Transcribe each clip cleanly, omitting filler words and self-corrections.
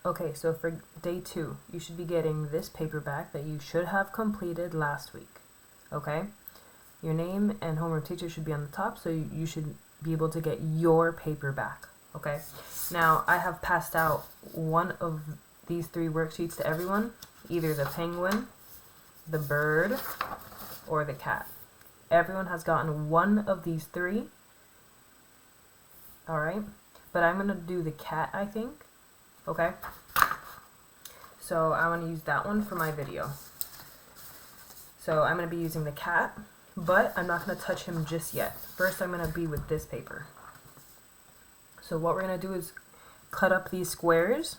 Okay, so for day 2, you should be getting this paperback that you should have completed last week. Okay? Your name and homeroom teacher should be on the top, so you should be able to get your paperback. Okay? Now, I have passed out one of these 3 worksheets to everyone, either the penguin, the bird, or the cat. Everyone has gotten one of these 3. Alright? But I'm going to do the cat, I think. Okay? So I want to use that one for my video. So I'm going to be using the cat, but I'm not going to touch him just yet. First I'm going to be with this paper. So what we're going to do is cut up these squares,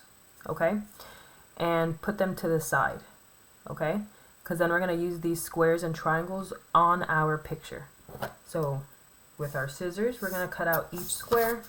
okay, and put them to the side, okay, because then we're going to use these squares and triangles on our picture. So with our scissors, we're going to cut out each square.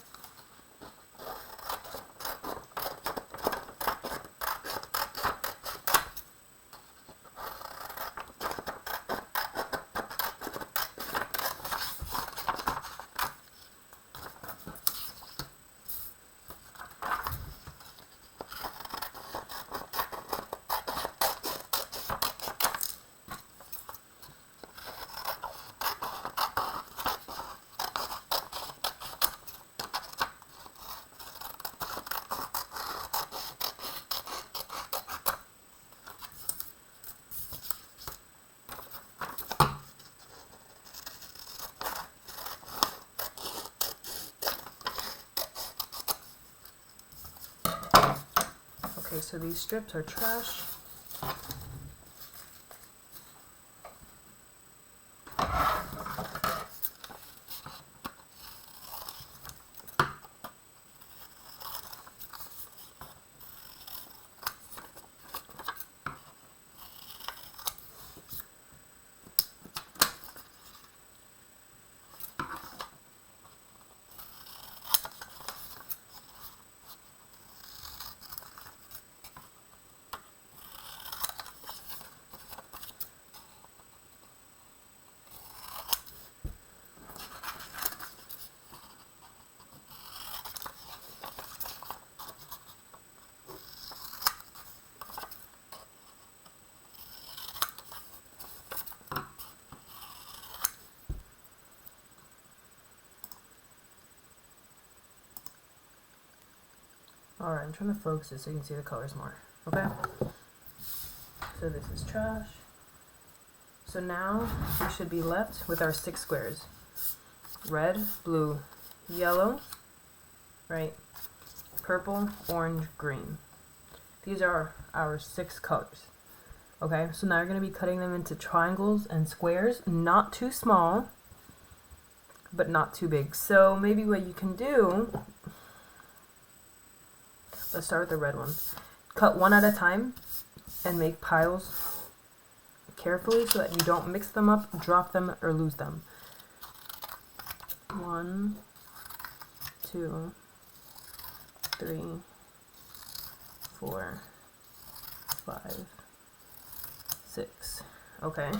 Okay, so these strips are trash. Alright, I'm trying to focus it so you can see the colors more. Okay? So this is trash. So now we should be left with our 6 squares. Red, blue, yellow, right? Purple, orange, green. These are our 6 colors. Okay, so now you're going to be cutting them into triangles and squares, not too small, but not too big. So maybe what you can do, let's start with the red one. Cut one at a time and make piles carefully so that you don't mix them up, drop them, or lose them. 1, 2, 3, 4, 5, 6. Okay.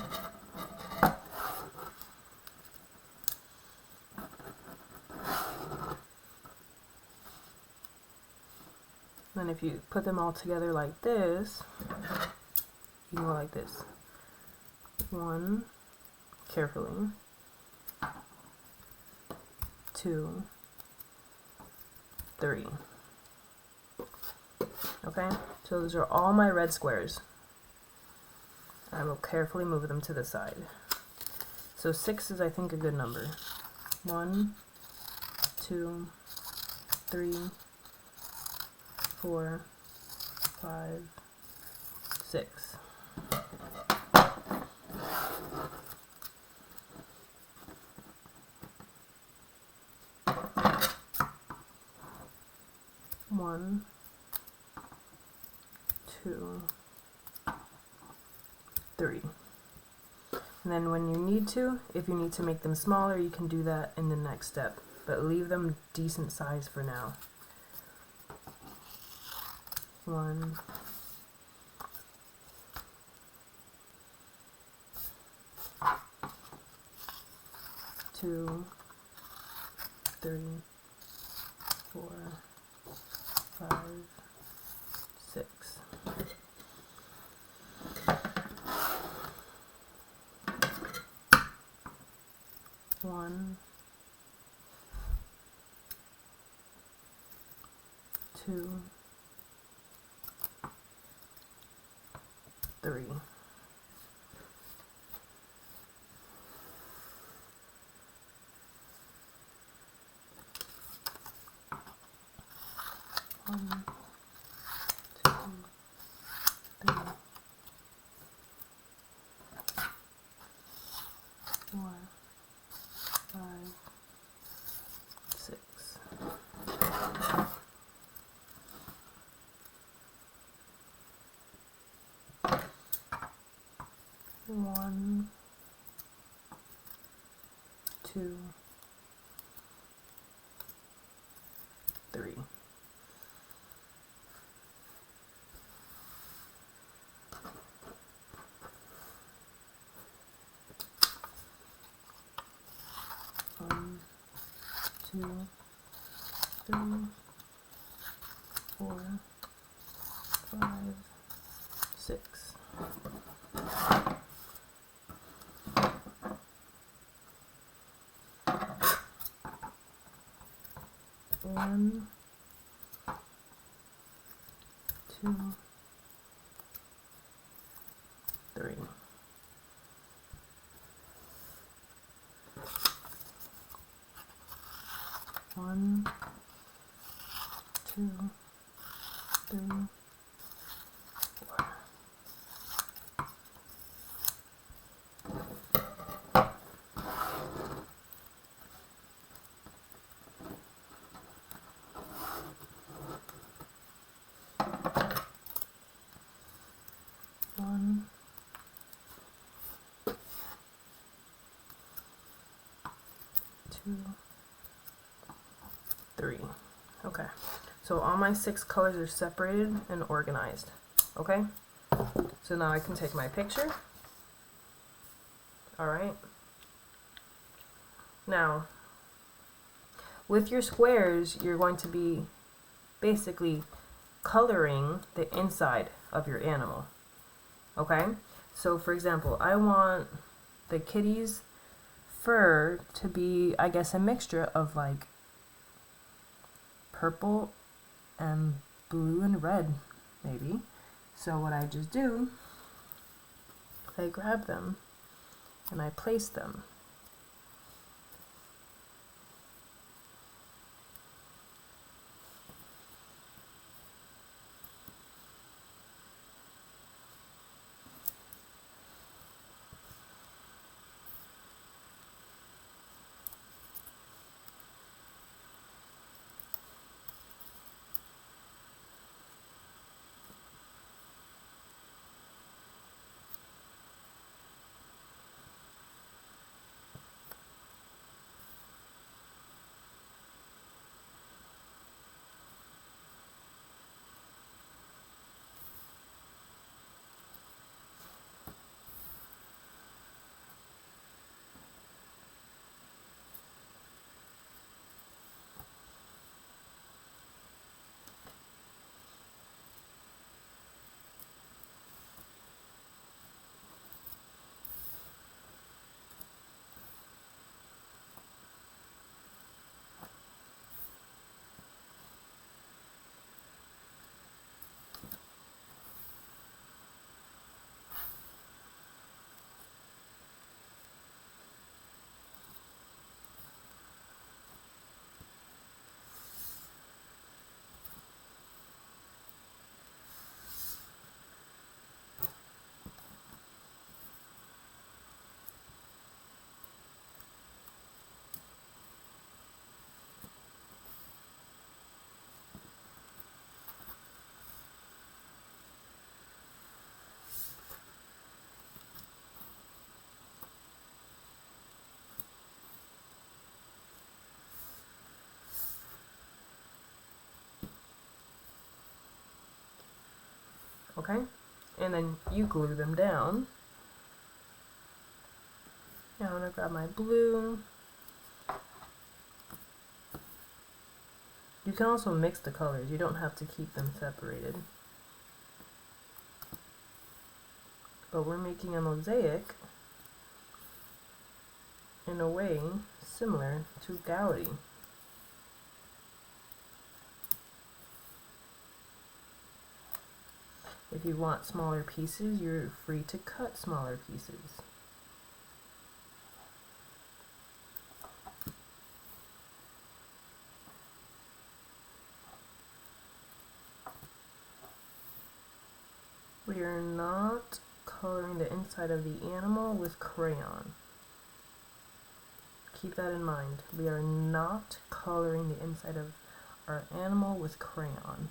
Then if you put them all together like this, you go like this. 1, carefully. 2, 3. Okay, so those are all my red squares. I will carefully move them to the side. So 6 is, I think, a good number. 1, 2, 3, 4, 5, 6. One, 2, 3. And then when you need to, if you need to make them smaller, you can do that in the next step. But leave them decent size for now. 1, 2, 3, 4, 5, 2, 3. 1, 2, 3, 4, 5, 6. 1, 2, 3. One, 2, 3, 4, 5, 6. 1, 2, 3. 1, 2, 3, 4. 1, 2, 3. Okay, so all my 6 colors are separated and organized. Okay, so now I can take my picture. All right, now with your squares, you're going to be basically coloring the inside of your animal. Okay, so for example, I want the kitty's fur to be, I guess, a mixture of like purple and blue and red, maybe. So what I just do, I grab them and I place them. Okay, and then you glue them down. Now I'm going to grab my blue. You can also mix the colors. You don't have to keep them separated. But we're making a mosaic in a way similar to Gaudi. If you want smaller pieces, you're free to cut smaller pieces. We are not coloring the inside of the animal with crayon. Keep that in mind. We are not coloring the inside of our animal with crayon.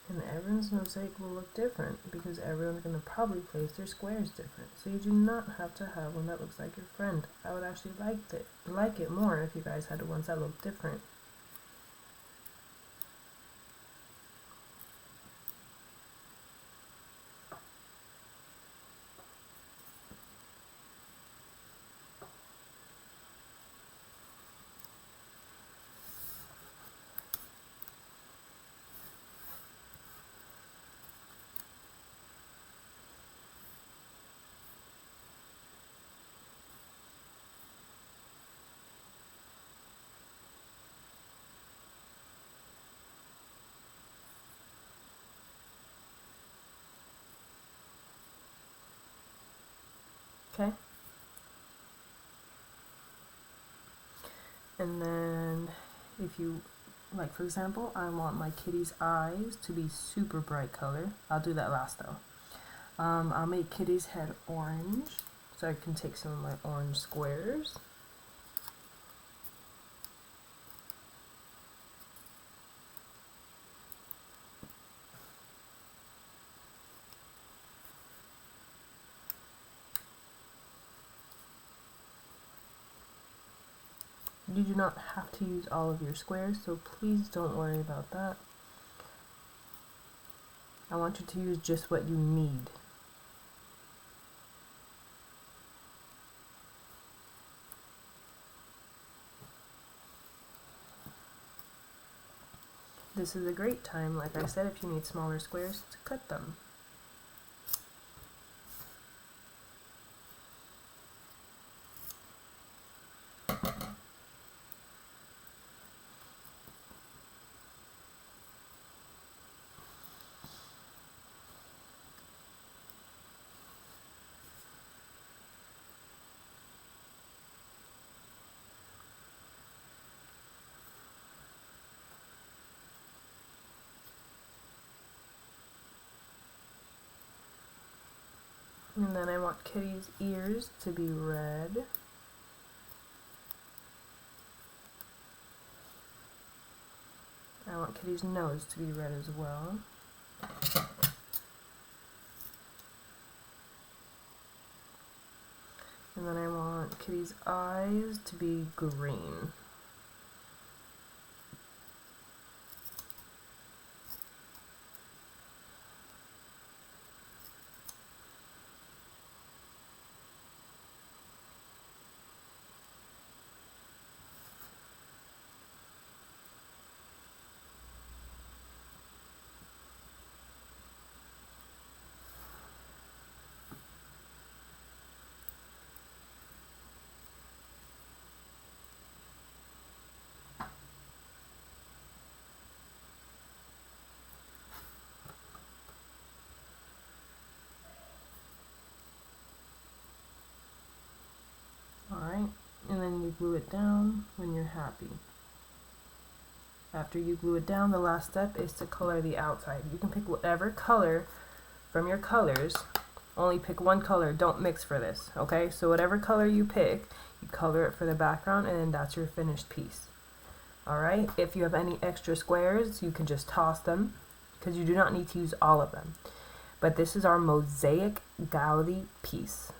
And everyone's mosaic will look different because everyone's going to probably place their squares different. So you do not have to have one that looks like your friend. I would actually like it more if you guys had ones that look different. Okay? And then if you, like for example, I want my kitty's eyes to be super bright color. I'll do that last though. I'll make kitty's head orange, so I can take some of my orange squares. You do not have to use all of your squares, so please don't worry about that. I want you to use just what you need. This is a great time, like I said, if you need smaller squares, to cut them. And then I want Kitty's ears to be red. I want Kitty's nose to be red as well. And then I want Kitty's eyes to be green. Alright, and then you glue it down when you're happy. After you glue it down, the last step is to color the outside. You can pick whatever color from your colors. Only pick one color, don't mix for this, okay? So whatever color you pick, you color it for the background, and then that's your finished piece. Alright, if you have any extra squares, you can just toss them, because you do not need to use all of them. But this is our Mosaic Gaudi piece.